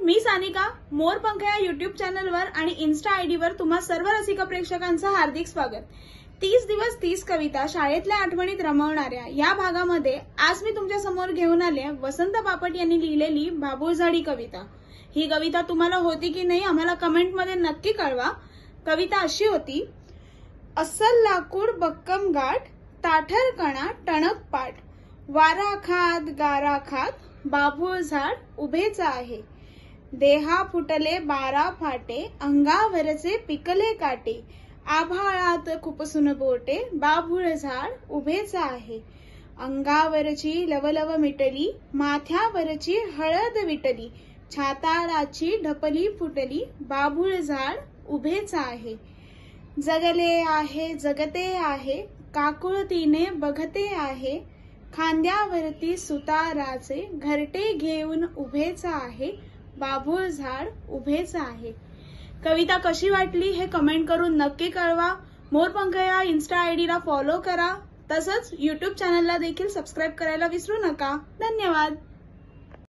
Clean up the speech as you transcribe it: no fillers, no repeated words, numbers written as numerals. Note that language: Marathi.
मी सानिका मोरपंख या युट्यूब चॅनलवर आणि इन्स्टा आयडीवर तुम्हा सर्व रसिक प्रेक्षकांचं हार्दिक स्वागत। 30 दिवस 30 कविता शाळेतल्या आठवणीत रमवणाऱ्या या भागामध्ये आज मी तुमच्या समोर घेऊन आले वसंत बापट यांनी लिहिलेली बाबूळझाडी कविता। ही कविता तुम्हाला होती की नाही आम्हाला कमेंट मध्ये नक्की कळवा। कविता अशी होती, अस्सल लाकूड बक्कम गाठ, ताठर कणा टणक पाठ, वारा खात गारा खात बाबूळ झाड उभेच आहे। देहा फुटले 12 फाटे, अंगावरचे पिकले काटे, आभाळात खुपसून बोटे, बाबूळ झाड उभेच आहे। अंगावरची लवलव मिटली, माथ्यावरची हळद विटली, छाताडाची ढपली फुटली, बाबूळ झाड उभेच आहे। जगले आहे जगते आहे, काकुळतीने बघते आहे, खांद्यावरती सुताराचे घरटे घेऊन उभेच आहे, बाबूळ झाड उभेच आहे। कविता कशी वाटली हे कमेंट करून नक्की कळवा। मोरपंख या इन्स्टा आयडीला फॉलो करा, तसंच यूट्यूब चॅनलला देखील सबस्क्राइब करायला विसरू नका। धन्यवाद।